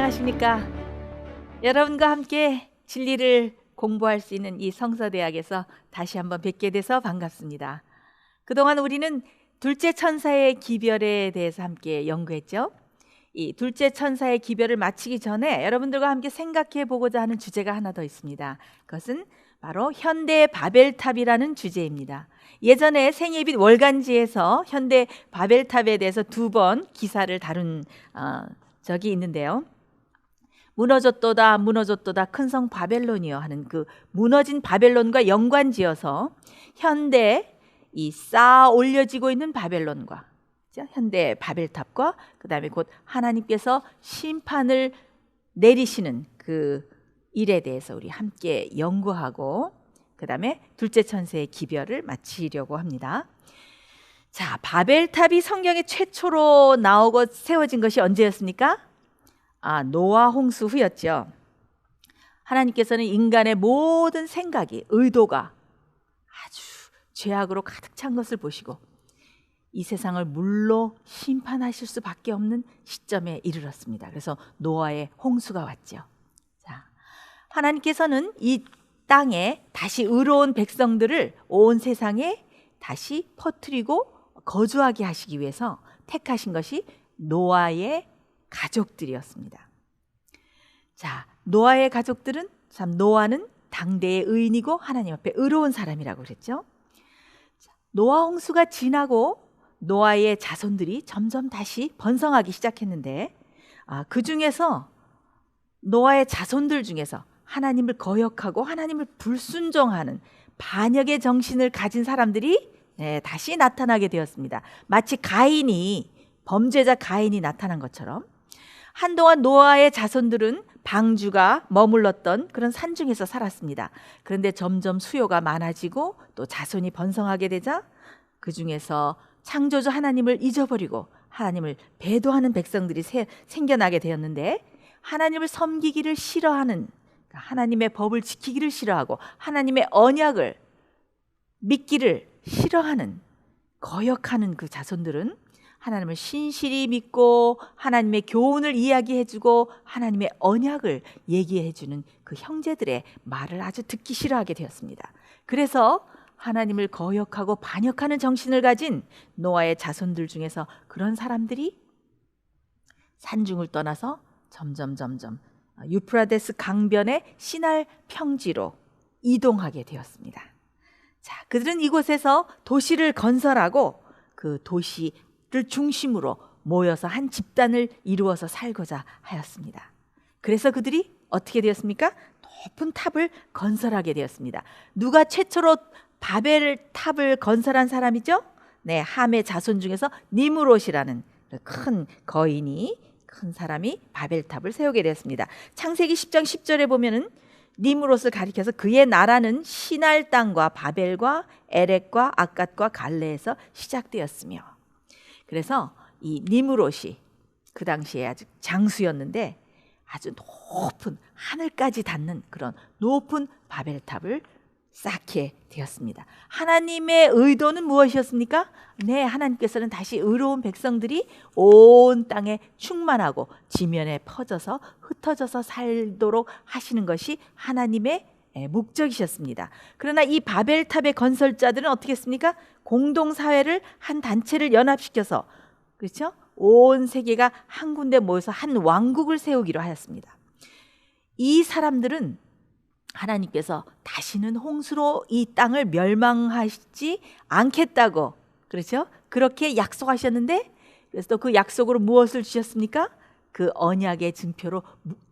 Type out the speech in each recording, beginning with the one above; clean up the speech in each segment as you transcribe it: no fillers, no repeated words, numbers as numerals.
안녕하십니까? 여러분과 함께 진리를 공부할 수 있는 이 성서대학에서 다시 한번 뵙게 돼서 반갑습니다. 그동안 우리는 둘째 천사의 기별에 대해서 함께 연구했죠. 이 둘째 천사의 기별을 마치기 전에 여러분들과 함께 생각해 보고자 하는 주제가 하나 더 있습니다. 그것은 바로 현대 바벨탑이라는 주제입니다. 예전에 생예빛 월간지에서 현대 바벨탑에 대해서 2번 기사를 다룬 적이 있는데요. 무너졌도다 무너졌도다 큰 성 바벨론이여 하는 그 무너진 바벨론과 연관지어서 현대 이 쌓아 올려지고 있는 바벨론과 현대 바벨탑과 그 다음에 곧 하나님께서 심판을 내리시는 그 일에 대해서 우리 함께 연구하고 그 다음에 둘째 천사의 기별을 마치려고 합니다. 자, 바벨탑이 성경에 최초로 나오고 세워진 것이 언제였습니까? 노아 홍수 후였죠. 하나님께서는 인간의 모든 생각이, 의도가 아주 죄악으로 가득 찬 것을 보시고 이 세상을 물로 심판하실 수밖에 없는 시점에 이르렀습니다. 그래서 노아의 홍수가 왔죠. 자, 하나님께서는 이 땅에 다시 의로운 백성들을 온 세상에 다시 퍼뜨리고 거주하게 하시기 위해서 택하신 것이 노아의 가족들이었습니다. 자, 노아의 가족들은 참 노아는 당대의 의인이고 하나님 앞에 의로운 사람이라고 그랬죠. 자, 노아 홍수가 지나고 노아의 자손들이 점점 다시 번성하기 시작했는데 그 중에서 노아의 자손들 중에서 하나님을 거역하고 하나님을 불순종하는 반역의 정신을 가진 사람들이 다시 나타나게 되었습니다. 마치 범죄자 가인이 나타난 것처럼 한동안 노아의 자손들은 방주가 머물렀던 그런 산중에서 살았습니다. 그런데 점점 수요가 많아지고 또 자손이 번성하게 되자 그 중에서 창조주 하나님을 잊어버리고 하나님을 배도하는 백성들이 생겨나게 되었는데 하나님을 섬기기를 싫어하는, 하나님의 법을 지키기를 싫어하고 하나님의 언약을 믿기를 싫어하는, 거역하는 그 자손들은 하나님을 신실히 믿고 하나님의 교훈을 이야기해주고 하나님의 언약을 얘기해주는 그 형제들의 말을 아주 듣기 싫어하게 되었습니다. 그래서 하나님을 거역하고 반역하는 정신을 가진 노아의 자손들 중에서 그런 사람들이 산중을 떠나서 점점 유프라데스 강변의 시날 평지로 이동하게 되었습니다. 자, 그들은 이곳에서 도시를 건설하고 그 도시를 중심으로 모여서 한 집단을 이루어서 살고자 하였습니다. 그래서 그들이 어떻게 되었습니까? 높은 탑을 건설하게 되었습니다. 누가 최초로 바벨탑을 건설한 사람이죠? 함의 자손 중에서 니므롯이라는 큰 거인이, 큰 사람이 바벨탑을 세우게 되었습니다. 창세기 10장 10절에 보면은 니므롯을 가리켜서 그의 나라는 시날 땅과 바벨과 에렉과 악갓과 갈레에서 시작되었으며, 그래서 이 니므롯이 그 당시에 아주 장수였는데 아주 높은 하늘까지 닿는 그런 높은 바벨탑을 쌓게 되었습니다. 하나님의 의도는 무엇이었습니까? 하나님께서는 다시 의로운 백성들이 온 땅에 충만하고 지면에 퍼져서 흩어져서 살도록 하시는 것이 하나님의 목적이셨습니다. 그러나 이 바벨탑의 건설자들은 어떻게 했습니까? 공동사회를 한 단체를 연합시켜서, 그렇죠? 온 세계가 한 군데 모여서 한 왕국을 세우기로 하였습니다. 이 사람들은 하나님께서 다시는 홍수로 이 땅을 멸망하시지 않겠다고, 그렇죠? 그렇게 약속하셨는데, 그래서 또 그 약속으로 무엇을 주셨습니까? 그 언약의 증표로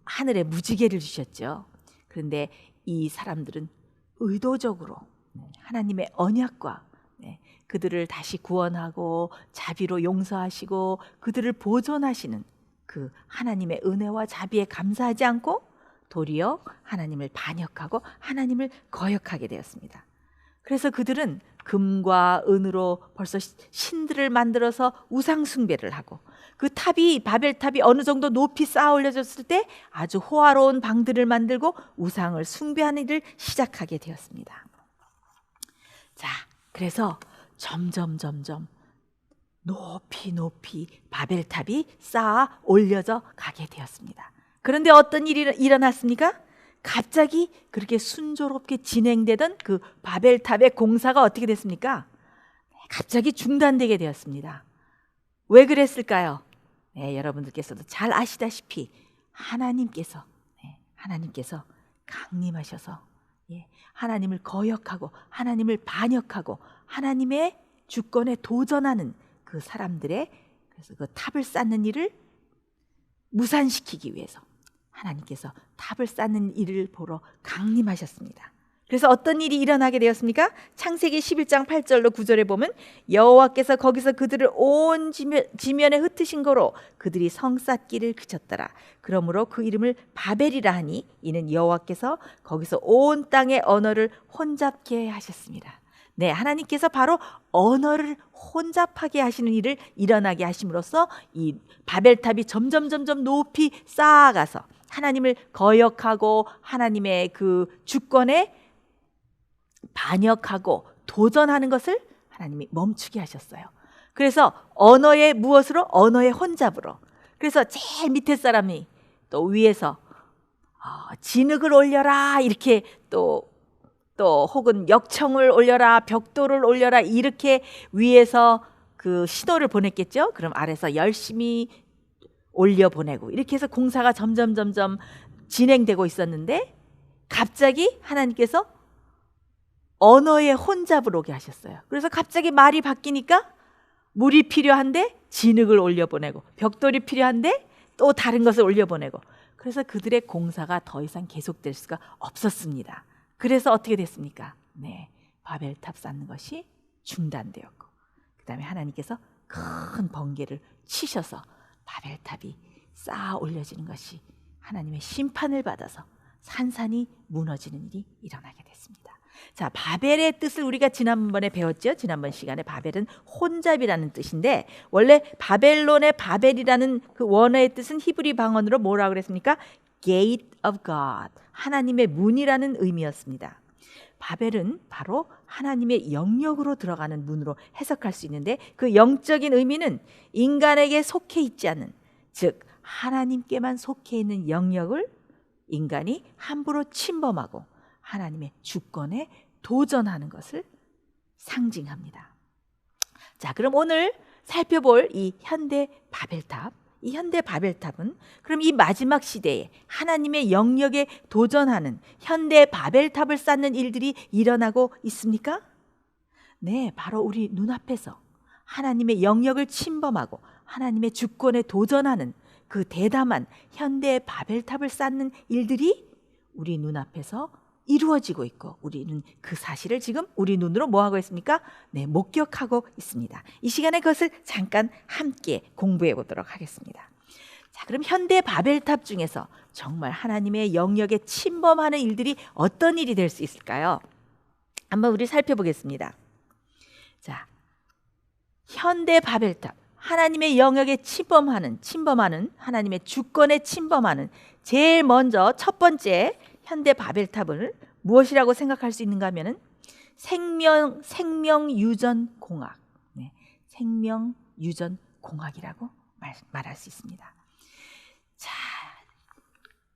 하늘에 무지개를 주셨죠. 그런데 이 사람들은 의도적으로 하나님의 언약과 그들을 다시 구원하고 자비로 용서하시고 그들을 보존하시는 그 하나님의 은혜와 자비에 감사하지 않고 도리어 하나님을 반역하고 하나님을 거역하게 되었습니다. 그래서 그들은 금과 은으로 벌써 신들을 만들어서 우상 숭배를 하고, 그 바벨탑이 어느 정도 높이 쌓아 올려졌을 때 아주 호화로운 방들을 만들고 우상을 숭배하는 일을 시작하게 되었습니다. 자, 그래서 점점 높이 바벨탑이 쌓아 올려져 가게 되었습니다. 그런데 어떤 일이 일어났습니까? 갑자기 그렇게 순조롭게 진행되던 그 바벨탑의 공사가 어떻게 됐습니까? 갑자기 중단되게 되었습니다. 왜 그랬을까요? 네, 여러분들께서도 잘 아시다시피 하나님께서 강림하셔서 하나님을 거역하고 하나님을 반역하고 하나님의 주권에 도전하는 그 사람들의, 그래서 그 탑을 쌓는 일을 무산시키기 위해서 하나님께서 탑을 쌓는 일을 보러 강림하셨습니다. 그래서 어떤 일이 일어나게 되었습니까? 창세기 11장 8절로 9절에 보면 여호와께서 거기서 그들을 온 지면에 흩으신 거로 그들이 성 쌓기를 그쳤더라. 그러므로 그 이름을 바벨이라 하니 이는 여호와께서 거기서 온 땅의 언어를 혼잡케 하셨습니다. 네, 하나님께서 바로 언어를 혼잡하게 하시는 일을 일어나게 하심으로써 이 바벨탑이 점점 높이 쌓아가서 하나님을 거역하고 하나님의 그 주권에 반역하고 도전하는 것을 하나님이 멈추게 하셨어요. 그래서 언어의 무엇으로? 언어의 혼잡으로. 그래서 제일 밑에 사람이 또 위에서 진흙을 올려라 이렇게 또 혹은 역청을 올려라, 벽돌을 올려라 이렇게 위에서 그 신호를 보냈겠죠. 그럼 아래서 열심히 올려보내고 이렇게 해서 공사가 점점 진행되고 있었는데 갑자기 하나님께서 언어의 혼잡을 오게 하셨어요. 그래서 갑자기 말이 바뀌니까 물이 필요한데 진흙을 올려보내고 벽돌이 필요한데 또 다른 것을 올려보내고, 그래서 그들의 공사가 더 이상 계속될 수가 없었습니다. 그래서 어떻게 됐습니까? 네, 바벨탑 쌓는 것이 중단되었고 그 다음에 하나님께서 큰 번개를 치셔서 바벨탑이 쌓아 올려지는 것이 하나님의 심판을 받아서 산산이 무너지는 일이 일어나게 됐습니다. 자, 바벨의 뜻을 우리가 지난번에 배웠죠. 지난번 시간에 바벨은 혼잡이라는 뜻인데 원래 바벨론의 바벨이라는 그 원어의 뜻은 히브리 방언으로 뭐라고 그랬습니까? Gate of God, 하나님의 문이라는 의미였습니다. 바벨은 바로 하나님의 영역으로 들어가는 문으로 해석할 수 있는데 그 영적인 의미는 인간에게 속해 있지 않은, 즉 하나님께만 속해 있는 영역을 인간이 함부로 침범하고 하나님의 주권에 도전하는 것을 상징합니다. 자, 그럼 오늘 살펴볼 이 현대 바벨탑, 이 현대 바벨탑은 그럼 이 마지막 시대에 하나님의 영역에 도전하는 현대 바벨탑을 쌓는 일들이 일어나고 있습니까? 네, 바로 우리 눈앞에서 하나님의 영역을 침범하고 하나님의 주권에 도전하는 그 대담한 현대 바벨탑을 쌓는 일들이 우리 눈앞에서 이루어지고 있고 우리는 그 사실을 지금 우리 눈으로 뭐하고 있습니까? 네, 목격하고 있습니다. 이 시간에 그것을 잠깐 함께 공부해 보도록 하겠습니다. 자, 그럼 현대 바벨탑 중에서 정말 하나님의 영역에 침범하는 일들이 어떤 일이 될 수 있을까요? 한번 우리 살펴보겠습니다. 자, 현대 바벨탑, 하나님의 영역에 침범하는 하나님의 주권에 침범하는 제일 먼저 첫 번째 현대 바벨탑을 무엇이라고 생각할 수 있는가 하면은 생명 유전 공학, 네, 생명 유전 공학이라고 말할 수 있습니다. 자,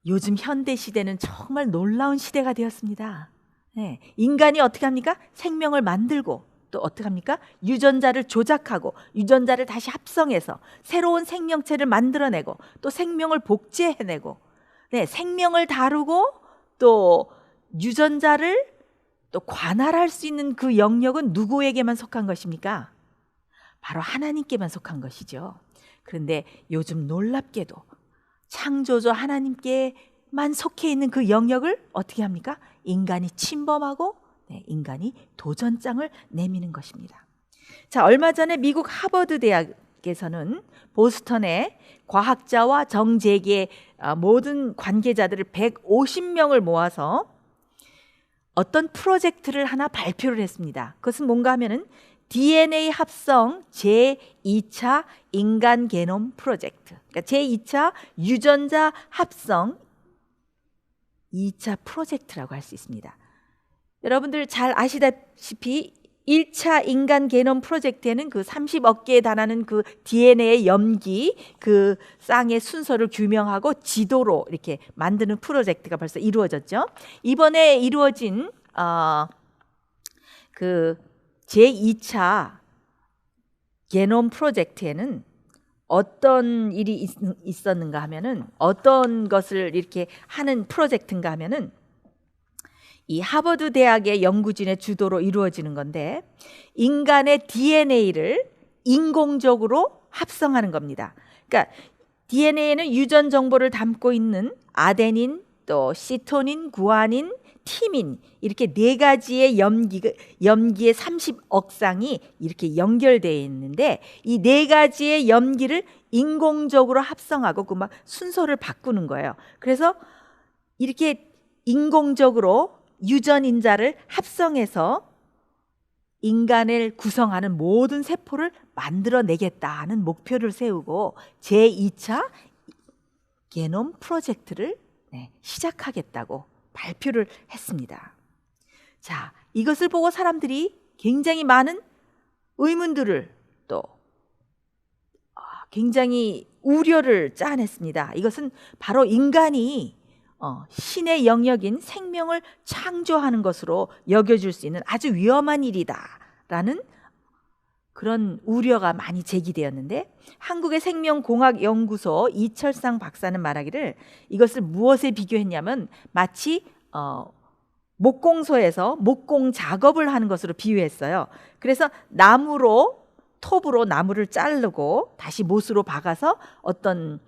요즘 현대 시대는 정말 놀라운 시대가 되었습니다. 네, 인간이 어떻게 합니까? 생명을 만들고 또 어떻게 합니까? 유전자를 조작하고 유전자를 다시 합성해서 새로운 생명체를 만들어내고 또 생명을 복제해내고, 네, 생명을 다루고 또 유전자를 또 관할할 수 있는 그 영역은 누구에게만 속한 것입니까? 바로 하나님께만 속한 것이죠. 그런데 요즘 놀랍게도 창조주 하나님께만 속해 있는 그 영역을 어떻게 합니까? 인간이 침범하고, 네, 인간이 도전장을 내미는 것입니다. 자, 얼마 전에 미국 하버드 대학에서는 보스턴의 과학자와 정재계 모든 관계자들을 150명을 모아서 어떤 프로젝트를 하나 발표를 했습니다. 그것은 뭔가 하면은 DNA 합성 제2차 인간 게놈 프로젝트, 그러니까 제2차 유전자 합성 2차 프로젝트라고 할 수 있습니다. 여러분들 잘 아시다시피 1차 인간 게놈 프로젝트에는 그 30억 개에 달하는 그 DNA 염기 그 쌍의 순서를 규명하고 지도로 이렇게 만드는 프로젝트가 벌써 이루어졌죠. 이번에 이루어진 그 제2차 게놈 프로젝트에는 어떤 일이 있었는가 하면은, 어떤 것을 이렇게 하는 프로젝트인가 하면은, 이 하버드 대학의 연구진의 주도로 이루어지는 건데, 인간의 DNA를 인공적으로 합성하는 겁니다. 그러니까 DNA는 유전 정보를 담고 있는 아데닌, 또 시토닌, 구아닌, 티민, 이렇게 네 가지의 염기의 30억 쌍이 이렇게 연결되어 있는데, 이 네 가지의 염기를 인공적으로 합성하고 그 막 순서를 바꾸는 거예요. 그래서 이렇게 인공적으로 유전인자를 합성해서 인간을 구성하는 모든 세포를 만들어내겠다는 목표를 세우고 제2차 게놈 프로젝트를 시작하겠다고 발표를 했습니다. 자, 이것을 보고 사람들이 굉장히 많은 의문들을 또 굉장히 우려를 짜냈습니다. 이것은 바로 인간이 신의 영역인 생명을 창조하는 것으로 여겨질 수 있는 아주 위험한 일이다라는 그런 우려가 많이 제기되었는데, 한국의 생명공학연구소 이철상 박사는 말하기를 이것을 무엇에 비교했냐면 마치 목공소에서 목공 작업을 하는 것으로 비유했어요. 그래서 톱으로 나무를 자르고 다시 못으로 박아서 어떤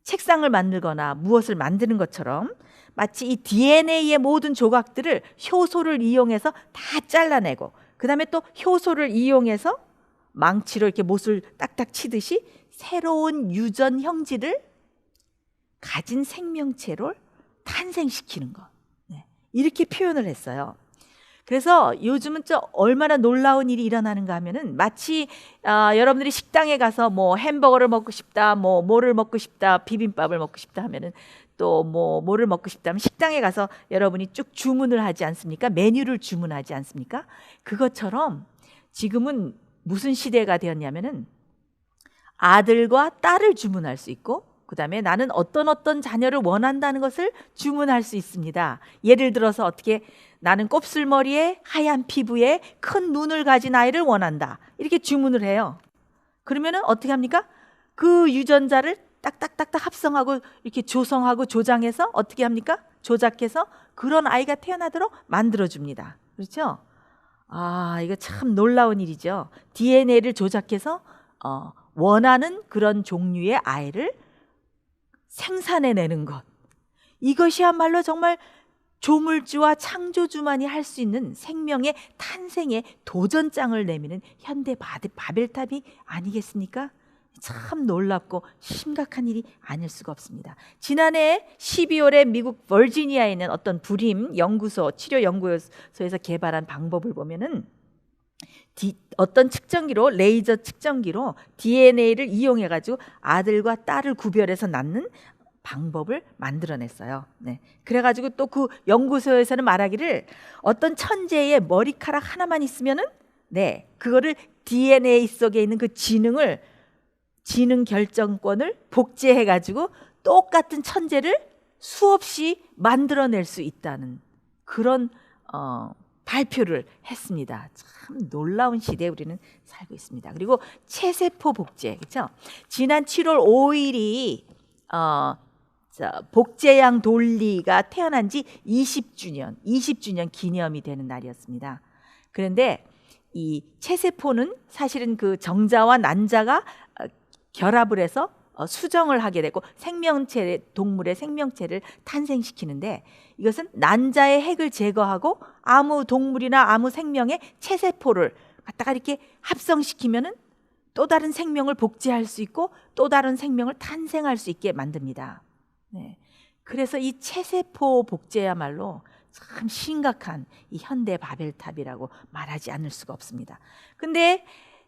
책상을 만들거나 무엇을 만드는 것처럼 마치 이 DNA의 모든 조각들을 효소를 이용해서 다 잘라내고, 그 다음에 또 효소를 이용해서 망치로 이렇게 못을 딱딱 치듯이 새로운 유전 형질을 가진 생명체를 탄생시키는 것, 이렇게 표현을 했어요. 그래서 요즘은 얼마나 놀라운 일이 일어나는가 하면은, 마치 여러분들이 식당에 가서 뭐 햄버거를 먹고 싶다, 뭐를 먹고 싶다, 비빔밥을 먹고 싶다 하면은, 또 뭐를 먹고 싶다 하면 식당에 가서 여러분이 쭉 주문을 하지 않습니까? 메뉴를 주문하지 않습니까? 그것처럼 지금은 무슨 시대가 되었냐면은, 아들과 딸을 주문할 수 있고, 그 다음에 나는 어떤 자녀를 원한다는 것을 주문할 수 있습니다. 예를 들어서 나는 곱슬머리에 하얀 피부에 큰 눈을 가진 아이를 원한다, 이렇게 주문을 해요. 그러면은 어떻게 합니까? 그 유전자를 딱딱딱딱 합성하고 이렇게 조성하고 조장해서 어떻게 합니까? 조작해서 그런 아이가 태어나도록 만들어줍니다. 그렇죠? 이거 참 놀라운 일이죠. DNA를 조작해서 원하는 그런 종류의 아이를 생산해내는 것, 이것이야말로 정말 조물주와 창조주만이 할 수 있는 생명의 탄생의 도전장을 내미는 현대 바벨탑이 아니겠습니까? 참 놀랍고 심각한 일이 아닐 수가 없습니다. 지난해 12월에 미국 버지니아에 있는 어떤 불임 연구소, 치료 연구소에서 개발한 방법을 보면은, 어떤 측정기로, 레이저 측정기로 DNA를 이용해 가지고 아들과 딸을 구별해서 낳는 방법을 만들어냈어요. 그래가지고 또 그 연구소에서는 말하기를 어떤 천재의 머리카락 하나만 있으면은 그거를 DNA 속에 있는 그 지능 결정권을 복제해가지고 똑같은 천재를 수없이 만들어낼 수 있다는 그런 발표를 했습니다. 참 놀라운 시대에 우리는 살고 있습니다. 그리고 체세포 복제, 그렇죠? 지난 7월 5일이 복제양 돌리가 태어난 지 20주년 기념이 되는 날이었습니다. 그런데 이 체세포는 사실은 그 정자와 난자가 결합을 해서 수정을 하게 되고 동물의 생명체를 탄생시키는데, 이것은 난자의 핵을 제거하고 아무 동물이나 아무 생명의 체세포를 갖다가 이렇게 합성시키면은 또 다른 생명을 복제할 수 있고 또 다른 생명을 탄생할 수 있게 만듭니다. 그래서 이 체세포 복제야말로 참 심각한 이 현대 바벨탑이라고 말하지 않을 수가 없습니다. 근데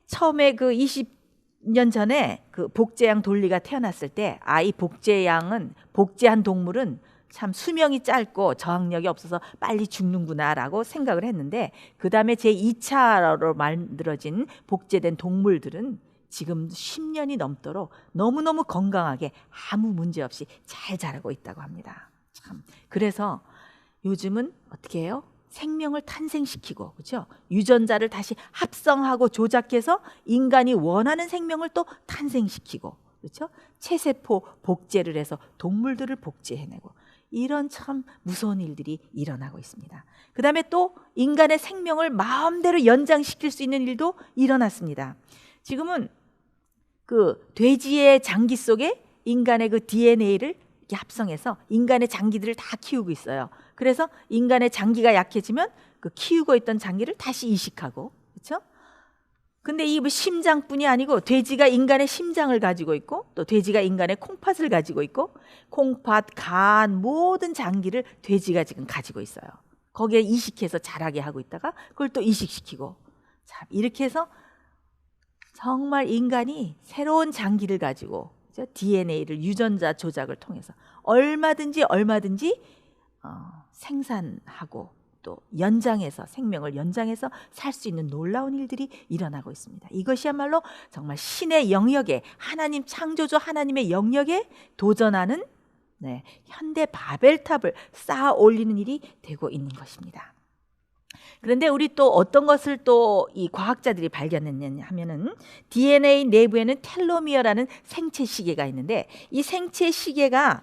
처음에 그 20년 전에 그 복제양 돌리가 태어났을 때, 이 복제한 동물은 참 수명이 짧고 저항력이 없어서 빨리 죽는구나라고 생각을 했는데, 그 다음에 제2차로 만들어진 복제된 동물들은 지금 10년이 넘도록 너무너무 건강하게 아무 문제 없이 잘 자라고 있다고 합니다. 참, 그래서 요즘은 어떻게 해요? 생명을 탄생시키고, 그렇죠? 유전자를 다시 합성하고 조작해서 인간이 원하는 생명을 또 탄생시키고, 그렇죠? 체세포 복제를 해서 동물들을 복제해내고, 이런 참 무서운 일들이 일어나고 있습니다. 그 다음에 또 인간의 생명을 마음대로 연장시킬 수 있는 일도 일어났습니다. 지금은 그 돼지의 장기 속에 인간의 그 DNA를 이렇게 합성해서 인간의 장기들을 다 키우고 있어요. 그래서 인간의 장기가 약해지면 그 키우고 있던 장기를 다시 이식하고, 그렇죠? 근데 이 심장뿐이 아니고 돼지가 인간의 심장을 가지고 있고, 또 돼지가 인간의 콩팥을 가지고 있고, 콩팥, 간, 모든 장기를 돼지가 지금 가지고 있어요. 거기에 이식해서 자라게 하고 있다가 그걸 또 이식시키고, 참 이렇게 해서 정말 인간이 새로운 장기를 가지고, 그렇죠? DNA를 유전자 조작을 통해서 얼마든지 생산하고 또 연장해서, 생명을 연장해서 살 수 있는 놀라운 일들이 일어나고 있습니다. 이것이야말로 정말 신의 영역에, 하나님 창조주 하나님의 영역에 도전하는 현대 바벨탑을 쌓아 올리는 일이 되고 있는 것입니다. 그런데 우리 또 어떤 것을 또 이 과학자들이 발견했느냐 하면은, DNA 내부에는 텔로미어라는 생체 시계가 있는데, 이 생체 시계가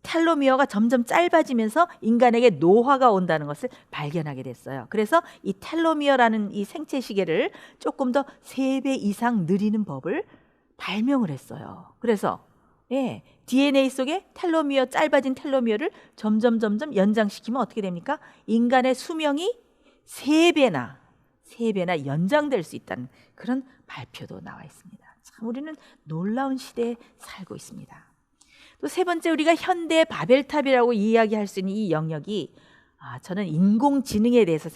텔로미어가 점점 짧아지면서 인간에게 노화가 온다는 것을 발견하게 됐어요. 그래서 이 텔로미어라는 이 생체 시계를 조금 더 3배 이상 느리는 법을 발명을 했어요. 그래서 DNA 속에 짧아진 텔로미어를 점점 연장시키면 어떻게 됩니까? 인간의 수명이 3배나 연장될 수 있다는 그런 발표도 나와 있습니다. 참 우리는 놀라운 시대에 살고 있습니다. 또 세 번째, 우리가 현대 바벨탑이라고 이야기할 수 있는 이 영역이, 저는 인공지능에 대해서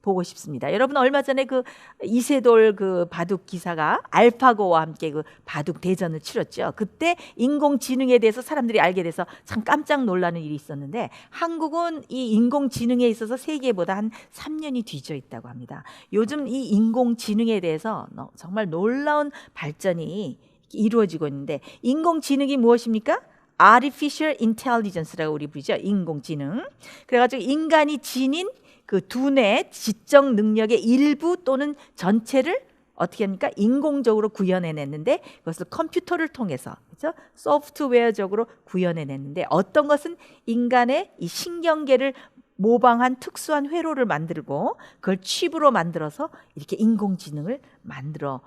보고 싶습니다. 여러분 얼마 전에 그 이세돌 그 바둑 기사가 알파고와 함께 그 바둑 대전을 치렀죠. 그때 인공지능에 대해서 사람들이 알게 돼서 참 깜짝 놀라는 일이 있었는데, 한국은 이 인공지능에 있어서 세계보다 한 3년이 뒤져 있다고 합니다. 요즘 이 인공지능에 대해서 정말 놀라운 발전이 이루어지고 있는데, 인공지능이 무엇입니까? Artificial Intelligence라고 우리 부르죠. 인공지능. 그래가지고 인간이 지닌 그 두뇌 지적 능력의 일부 또는 전체를 어떻게 합니까? 인공적으로 구현해냈는데, 그것을 컴퓨터를 통해서, 그렇죠? 소프트웨어적으로 구현해냈는데, 어떤 것은 인간의 이 신경계를 모방한 특수한 회로를 만들고 그걸 칩으로 만들어서 이렇게 인공지능을 만들어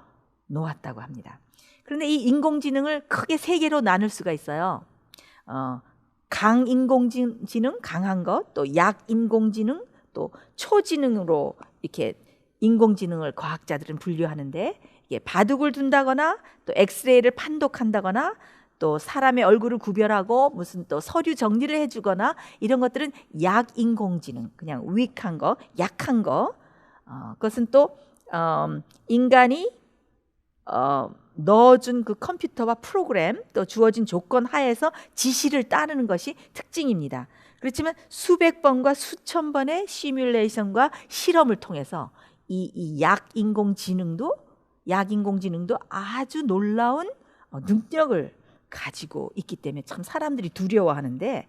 놓았다고 합니다. 그런데 이 인공지능을 크게 3개로 나눌 수가 있어요. 강인공지능, 강한 것, 또 약인공지능, 또 초지능으로 이렇게 인공지능을 과학자들은 분류하는데, 이게 바둑을 둔다거나 또 엑스레이를 판독한다거나 또 사람의 얼굴을 구별하고 무슨 또 서류 정리를 해주거나, 이런 것들은 약인공지능, 그냥 위크한 거, 약한 거. 그것은 또 인간이 넣어준 그 컴퓨터와 프로그램, 또 주어진 조건 하에서 지시를 따르는 것이 특징입니다. 그렇지만 수백 번과 수천 번의 시뮬레이션과 실험을 통해서 이 약인공지능도 아주 놀라운 능력을 가지고 있기 때문에 참 사람들이 두려워하는데,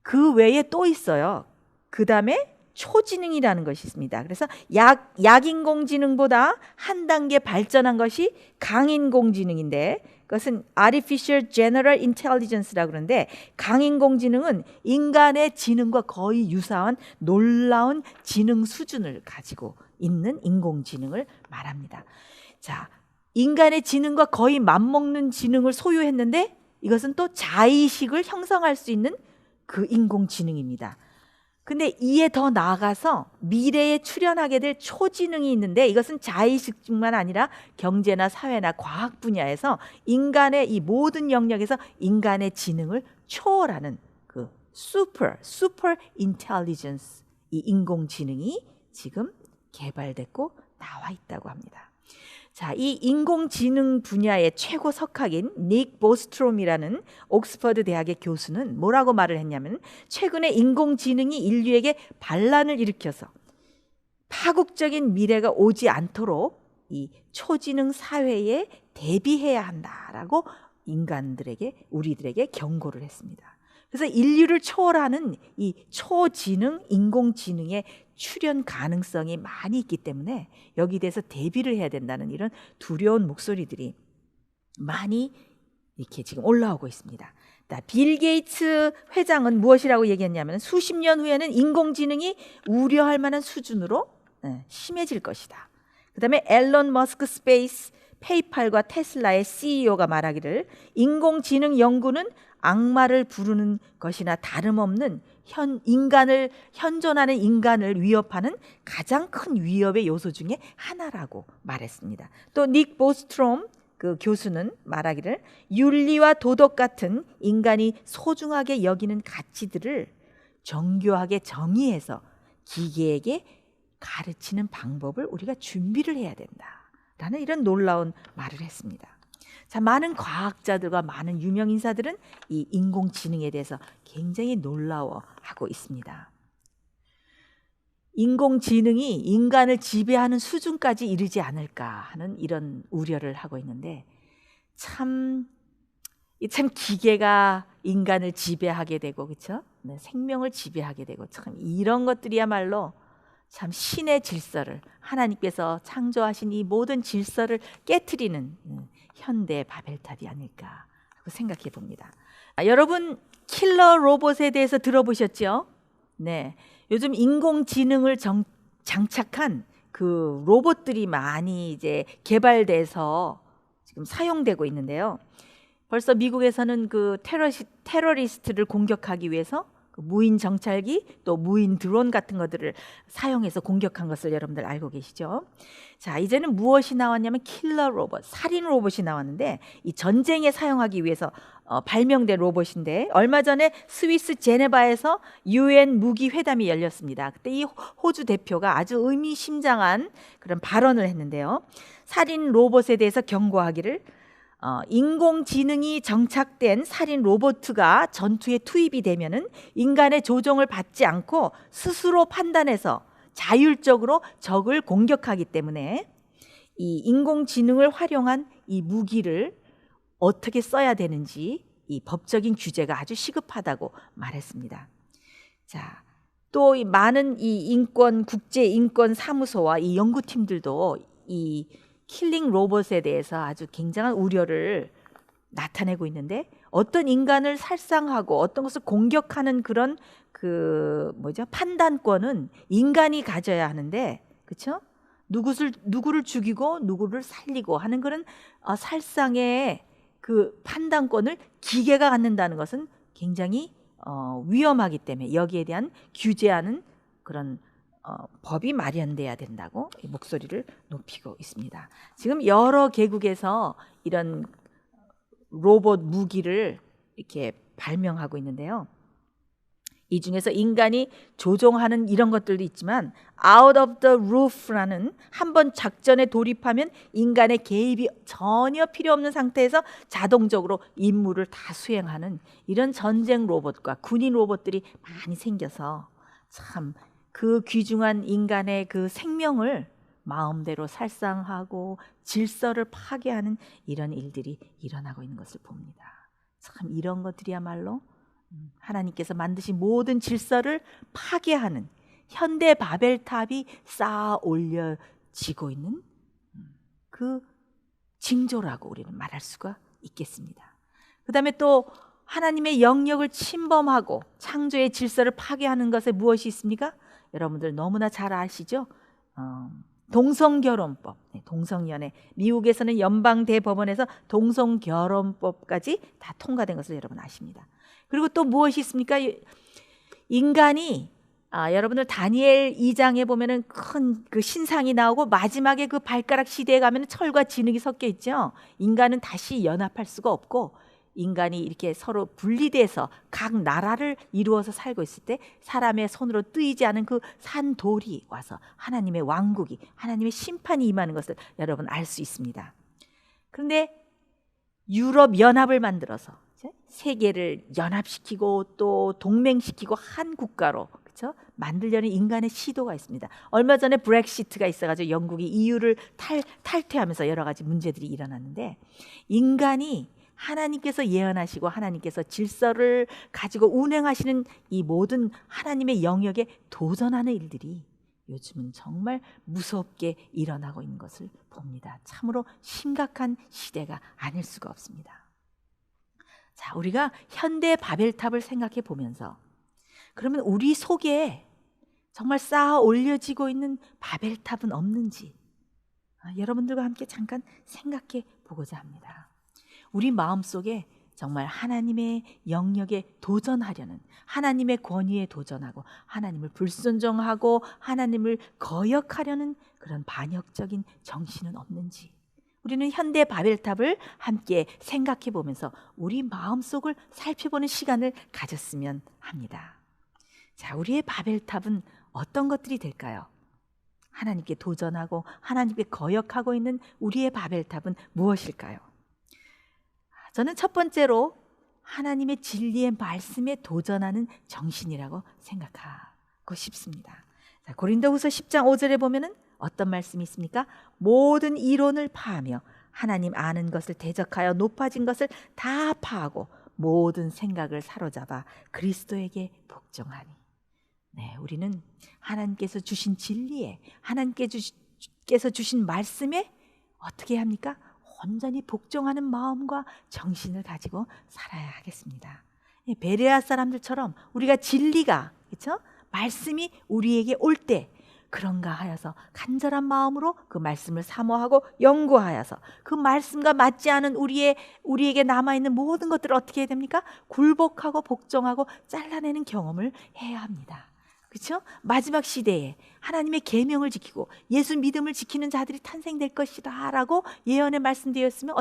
그 외에 또 있어요. 그 다음에 초지능이라는 것이 있습니다. 그래서 약인공지능보다 한 단계 발전한 것이 강인공지능인데, 그것은 Artificial General Intelligence라고 그러는데, 강인공지능은 인간의 지능과 거의 유사한 놀라운 지능 수준을 가지고 있는 인공지능을 말합니다. 자, 인간의 지능과 거의 맞먹는 지능을 소유했는데, 이것은 또 자의식을 형성할 수 있는 그 인공지능입니다. 근데 이에 더 나아가서 미래에 출현하게 될 초지능이 있는데, 이것은 자의식뿐만 아니라 경제나 사회나 과학 분야에서 인간의 이 모든 영역에서 인간의 지능을 초월하는 그 super intelligence, 이 인공지능이 지금 개발됐고 나와 있다고 합니다. 자, 이 인공지능 분야의 최고 석학인 닉 보스트롬이라는 옥스퍼드 대학의 교수는 뭐라고 말을 했냐면, 최근에 인공지능이 인류에게 반란을 일으켜서 파국적인 미래가 오지 않도록 이 초지능 사회에 대비해야 한다라고 인간들에게, 우리들에게 경고를 했습니다. 그래서 인류를 초월하는 이 초지능, 인공지능의 출현 가능성이 많이 있기 때문에 여기에 대해서 대비를 해야 된다는 이런 두려운 목소리들이 많이 이렇게 지금 올라오고 있습니다. 빌 게이츠 회장은 무엇이라고 얘기했냐면, 수십 년 후에는 인공지능이 우려할 만한 수준으로 심해질 것이다. 그 다음에 앨런 머스크 스페이스, 페이팔과 테슬라의 CEO가 말하기를, 인공지능 연구는 악마를 부르는 것이나 다름없는 현존하는 인간을 위협하는 가장 큰 위협의 요소 중에 하나라고 말했습니다. 또 닉 보스트롬 그 교수는 말하기를, 윤리와 도덕 같은 인간이 소중하게 여기는 가치들을 정교하게 정의해서 기계에게 가르치는 방법을 우리가 준비를 해야 된다라는 이런 놀라운 말을 했습니다. 자, 많은 과학자들과 많은 유명 인사들은 이 인공지능에 대해서 굉장히 놀라워하고 있습니다. 인공지능이 인간을 지배하는 수준까지 이르지 않을까 하는 이런 우려를 하고 있는데, 참 기계가 인간을 지배하게 되고, 그렇죠? 네, 생명을 지배하게 되고, 참 이런 것들이야말로 참 신의 질서를, 하나님께서 창조하신 이 모든 질서를 깨트리는 현대 바벨탑이 아닐까 하고 생각해 봅니다. 여러분, 킬러 로봇에 대해서 들어보셨죠? 네, 요즘 인공지능을 장착한 그 로봇들이 많이 이제 개발돼서 지금 사용되고 있는데요. 벌써 미국에서는 그 테러리스트를 공격하기 위해서 그 무인 정찰기, 또 무인 드론 같은 것들을 사용해서 공격한 것을 여러분들 알고 계시죠? 자, 이제는 무엇이 나왔냐면 킬러 로봇, 살인 로봇이 나왔는데, 이 전쟁에 사용하기 위해서 발명된 로봇인데, 얼마 전에 스위스 제네바에서 UN 무기 회담이 열렸습니다. 그때 이 호주 대표가 아주 의미심장한 그런 발언을 했는데요. 살인 로봇에 대해서 경고하기를, 인공지능이 정착된 살인 로봇가 전투에 투입이 되면은 인간의 조종을 받지 않고 스스로 판단해서 자율적으로 적을 공격하기 때문에 이 인공지능을 활용한 이 무기를 어떻게 써야 되는지 이 법적인 규제가 아주 시급하다고 말했습니다. 자, 또 이 많은 이 국제 인권 사무소와 이 연구팀들도 이 킬링 로봇에 대해서 아주 굉장한 우려를 나타내고 있는데, 어떤 인간을 살상하고 어떤 것을 공격하는 그런 판단권은 인간이 가져야 하는데, 그렇죠? 누구를 죽이고 누구를 살리고 하는 그런 살상의 그 판단권을 기계가 갖는다는 것은 굉장히 위험하기 때문에 여기에 대한 규제하는 그런 법이 마련돼야 된다고 목소리를 높이고 있습니다. 지금 여러 개국에서 이런 로봇 무기를 이렇게 발명하고 있는데요. 이 중에서 인간이 조종하는 이런 것들도 있지만, out of the roof라는, 한번 작전에 돌입하면 인간의 개입이 전혀 필요 없는 상태에서 자동적으로 임무를 다 수행하는 이런 전쟁 로봇과 군인 로봇들이 많이 생겨서 참 그 귀중한 인간의 그 생명을 마음대로 살상하고 질서를 파괴하는 이런 일들이 일어나고 있는 것을 봅니다. 참 이런 것들이야말로 하나님께서 만드신 모든 질서를 파괴하는 현대 바벨탑이 쌓아 올려지고 있는 그 징조라고 우리는 말할 수가 있겠습니다. 그 다음에 또 하나님의 영역을 침범하고 창조의 질서를 파괴하는 것에 무엇이 있습니까? 여러분들 너무나 잘 아시죠? 동성결혼법, 동성연애. 미국에서는 연방대법원에서 동성결혼법까지 다 통과된 것을 여러분 아십니다. 그리고 또 무엇이 있습니까? 인간이 여러분들 다니엘 2장에 보면은 큰 그 신상이 나오고 마지막에 그 발가락 시대에 가면은 철과 진흙이 섞여 있죠. 인간은 다시 연합할 수가 없고 인간이 이렇게 서로 분리돼서 각 나라를 이루어서 살고 있을 때 사람의 손으로 뜨이지 않은 그 산돌이 와서 하나님의 왕국이, 하나님의 심판이 임하는 것을 여러분 알 수 있습니다. 그런데 유럽 연합을 만들어서 세계를 연합시키고 또 동맹시키고 한 국가로, 그렇죠? 만들려는 인간의 시도가 있습니다. 얼마 전에 브렉시트가 있어가지고 영국이 EU를 탈퇴하면서 여러 가지 문제들이 일어났는데, 인간이 하나님께서 예언하시고 하나님께서 질서를 가지고 운행하시는 이 모든 하나님의 영역에 도전하는 일들이 요즘은 정말 무섭게 일어나고 있는 것을 봅니다. 참으로 심각한 시대가 아닐 수가 없습니다. 자, 우리가 현대 바벨탑을 생각해 보면서 그러면 우리 속에 정말 쌓아 올려지고 있는 바벨탑은 없는지 여러분들과 함께 잠깐 생각해 보고자 합니다. 우리 마음속에 정말 하나님의 영역에 도전하려는, 하나님의 권위에 도전하고 하나님을 불순종하고 하나님을 거역하려는 그런 반역적인 정신은 없는지, 우리는 현대 바벨탑을 함께 생각해 보면서 우리 마음속을 살펴보는 시간을 가졌으면 합니다. 자, 우리의 바벨탑은 어떤 것들이 될까요? 하나님께 도전하고 하나님께 거역하고 있는 우리의 바벨탑은 무엇일까요? 저는 첫 번째로 하나님의 진리의 말씀에 도전하는 정신이라고 생각하고 싶습니다. 자, 고린도후서 10장 5절에 보면은 어떤 말씀이 있습니까? 모든 이론을 파하며 하나님 아는 것을 대적하여 높아진 것을 다 파하고 모든 생각을 사로잡아 그리스도에게 복종하니. 네, 우리는 하나님께서 주신 진리에, 하나님께서 주신 말씀에 어떻게 해야 합니까? 온전히 복종하는 마음과 정신을 가지고 살아야 하겠습니다. 베레아 사람들처럼 우리가 진리가, 그렇죠? 말씀이 우리에게 올 때 그런가 하여서 간절한 마음으로 그 말씀을 사모하고 연구하여서 그 말씀과 맞지 않은 우리에게 남아있는 모든 것들을 어떻게 해야 됩니까? 굴복하고 복종하고 잘라내는 경험을 해야 합니다. 그렇죠? 마지막 시대에 하나님의 계명을 지키고 예수 믿음을 지키는 자들이 탄생될 것이다 라고 예언에 말씀되었으면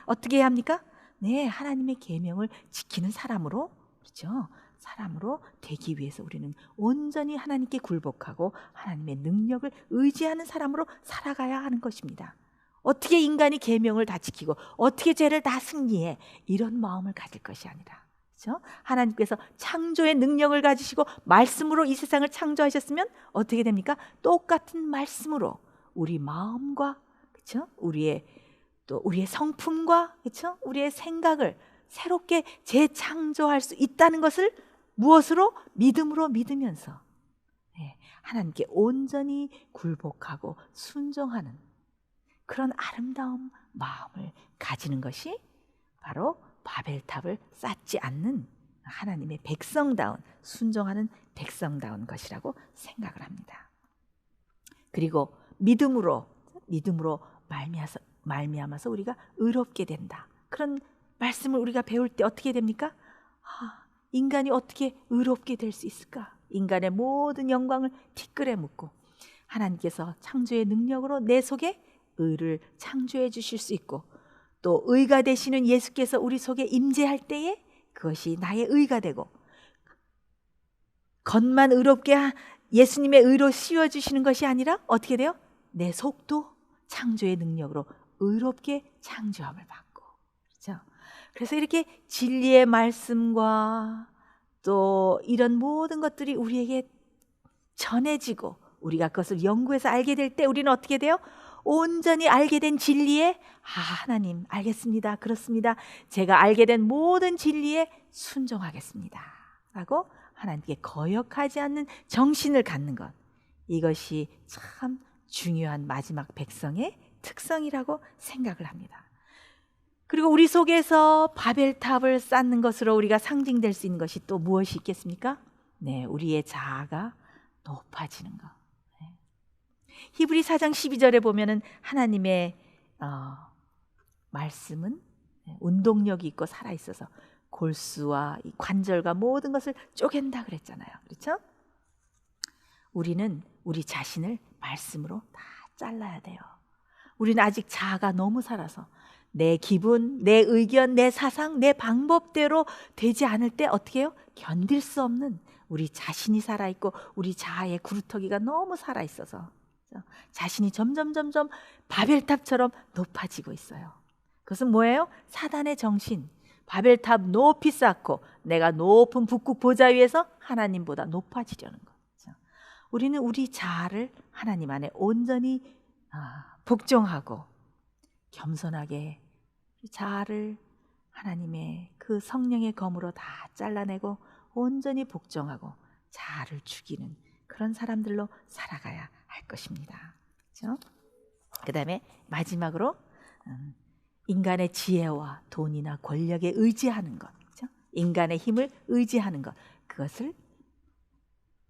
어떻게 해야 합니까? 네, 하나님의 계명을 지키는 사람으로, 그렇죠? 사람으로 되기 위해서 우리는 온전히 하나님께 굴복하고 하나님의 능력을 의지하는 사람으로 살아가야 하는 것입니다. 어떻게 인간이 계명을 다 지키고 어떻게 죄를 다 승리해, 이런 마음을 가질 것이 아니라, 그렇죠? 하나님께서 창조의 능력을 가지시고 말씀으로 이 세상을 창조하셨으면 어떻게 됩니까? 똑같은 말씀으로 우리 마음과, 그렇죠? 우리의 성품과, 그렇죠? 우리의 생각을 새롭게 재창조할 수 있다는 것을 무엇으로? 믿음으로 믿으면서 하나님께 온전히 굴복하고 순종하는 그런 아름다운 마음을 가지는 것이 바로 바벨탑을 쌓지 않는 하나님의 백성다운, 순종하는 백성다운 것이라고 생각을 합니다. 그리고 믿음으로 말미암아서 우리가 의롭게 된다. 그런 말씀을 우리가 배울 때 어떻게 됩니까? 인간이 어떻게 의롭게 될 수 있을까? 인간의 모든 영광을 티끌에 묻고 하나님께서 창조의 능력으로 내 속에 의를 창조해 주실 수 있고, 또 의가 되시는 예수께서 우리 속에 임재할 때에 그것이 나의 의가 되고, 겉만 의롭게 예수님의 의로 씌워주시는 것이 아니라 어떻게 돼요? 내 속도 창조의 능력으로 의롭게 창조함을 받고, 그렇죠? 그래서 이렇게 진리의 말씀과 또 이런 모든 것들이 우리에게 전해지고 우리가 그것을 연구해서 알게 될 때 우리는 어떻게 돼요? 온전히 알게 된 진리에 하나님 알겠습니다. 그렇습니다. 제가 알게 된 모든 진리에 순종하겠습니다 라고 하나님께 거역하지 않는 정신을 갖는 것, 이것이 참 중요한 마지막 백성의 특성이라고 생각을 합니다. 그리고 우리 속에서 바벨탑을 쌓는 것으로 우리가 상징될 수 있는 것이 또 무엇이 있겠습니까? 네, 우리의 자아가 높아지는 것. 히브리 4장 12절에 보면은 하나님의 말씀은 운동력이 있고 살아있어서 골수와 이 관절과 모든 것을 쪼갠다 그랬잖아요. 그렇죠? 우리는 우리 자신을 말씀으로 다 잘라야 돼요. 우리는 아직 자아가 너무 살아서 내 기분, 내 의견, 내 사상, 내 방법대로 되지 않을 때 어떻게 해요? 견딜 수 없는 우리 자신이 살아있고 우리 자아의 구루터기가 너무 살아있어서 자신이 점점 바벨탑처럼 높아지고 있어요. 그것은 뭐예요? 사단의 정신. 바벨탑 높이 쌓고 내가 높은 북극 보좌 위에서 하나님보다 높아지려는 거죠. 우리는 우리 자아를 하나님 안에 온전히 복종하고 겸손하게 자아를 하나님의 그 성령의 검으로 다 잘라내고 온전히 복종하고 자아를 죽이는 그런 사람들로 살아가야 할 것입니다. 그렇죠? 그 다음에 마지막으로 인간의 지혜와 돈이나 권력에 의지하는 것, 그렇죠? 인간의 힘을 의지하는 것, 그것을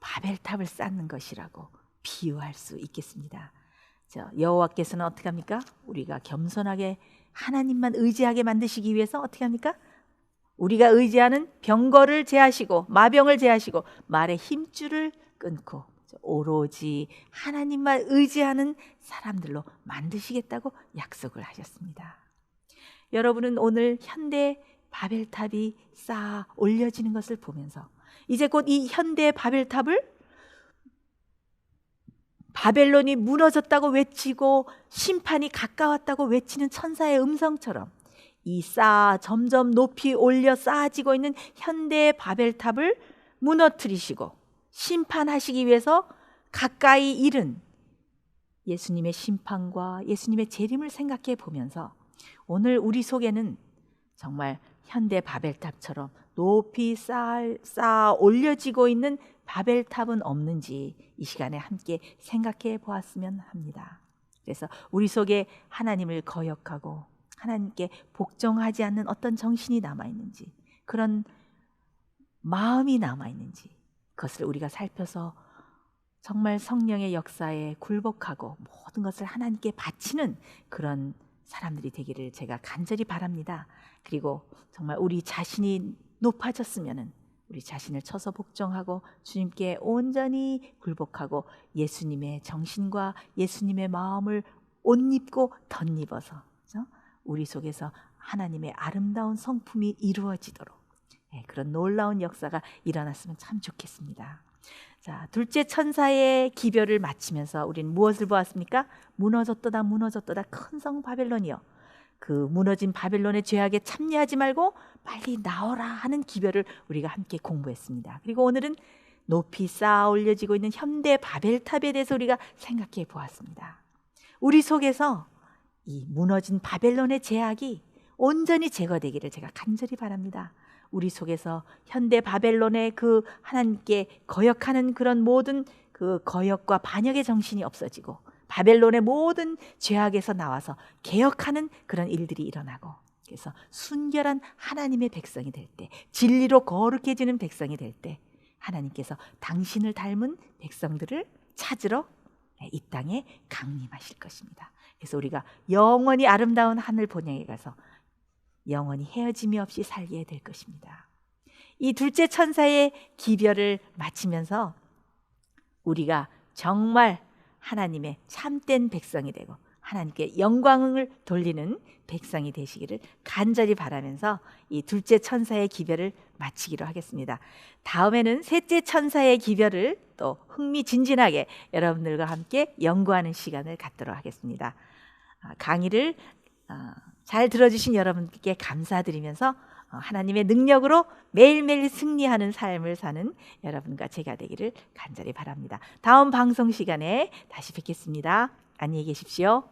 바벨탑을 쌓는 것이라고 비유할 수 있겠습니다. 여호와께서는 어떻게 합니까? 우리가 겸손하게 하나님만 의지하게 만드시기 위해서 어떻게 합니까? 우리가 의지하는 병거를 제하시고 마병을 제하시고 말의 힘줄을 끊고 오로지 하나님만 의지하는 사람들로 만드시겠다고 약속을 하셨습니다. 여러분은 오늘 현대 바벨탑이 쌓아 올려지는 것을 보면서 이제 곧 이 현대 바벨탑을 바벨론이 무너졌다고 외치고 심판이 가까웠다고 외치는 천사의 음성처럼 이 점점 높이 올려 쌓아지고 있는 현대의 바벨탑을 무너뜨리시고 심판하시기 위해서 가까이 이른 예수님의 심판과 예수님의 재림을 생각해 보면서 오늘 우리 속에는 정말 현대 바벨탑처럼 높이 쌓아 올려지고 있는 바벨탑은 없는지 이 시간에 함께 생각해 보았으면 합니다. 그래서 우리 속에 하나님을 거역하고 하나님께 복종하지 않는 어떤 정신이 남아있는지 그런 마음이 남아있는지 그것을 우리가 살펴서 정말 성령의 역사에 굴복하고 모든 것을 하나님께 바치는 그런 사람들이 되기를 제가 간절히 바랍니다. 그리고 정말 우리 자신이 높아졌으면은 우리 자신을 쳐서 복종하고 주님께 온전히 굴복하고 예수님의 정신과 예수님의 마음을 옷 입고 덧입어서 우리 속에서 하나님의 아름다운 성품이 이루어지도록 그런 놀라운 역사가 일어났으면 참 좋겠습니다. 자, 둘째 천사의 기별을 마치면서 우리는 무엇을 보았습니까? 무너졌도다 큰 성 바벨론이여, 그 무너진 바벨론의 죄악에 참여하지 말고 빨리 나오라 하는 기별을 우리가 함께 공부했습니다. 그리고 오늘은 높이 쌓아 올려지고 있는 현대 바벨탑에 대해서 우리가 생각해 보았습니다. 우리 속에서 이 무너진 바벨론의 죄악이 온전히 제거되기를 제가 간절히 바랍니다. 우리 속에서 현대 바벨론의 그 하나님께 거역하는 그런 모든 그 거역과 반역의 정신이 없어지고 바벨론의 모든 죄악에서 나와서 개혁하는 그런 일들이 일어나고 그래서 순결한 하나님의 백성이 될 때, 진리로 거룩해지는 백성이 될 때 하나님께서 당신을 닮은 백성들을 찾으러 이 땅에 강림하실 것입니다. 그래서 우리가 영원히 아름다운 하늘 본향에 가서 영원히 헤어짐이 없이 살게 될 것입니다. 이 둘째 천사의 기별을 마치면서 우리가 정말 하나님의 참된 백성이 되고 하나님께 영광을 돌리는 백성이 되시기를 간절히 바라면서 이 둘째 천사의 기별을 마치기로 하겠습니다. 다음에는 셋째 천사의 기별을 또 흥미진진하게 여러분들과 함께 연구하는 시간을 갖도록 하겠습니다. 강의를 잘 들어주신 여러분께 감사드리면서 하나님의 능력으로 매일매일 승리하는 삶을 사는 여러분과 제가 되기를 간절히 바랍니다. 다음 방송 시간에 다시 뵙겠습니다. 안녕히 계십시오.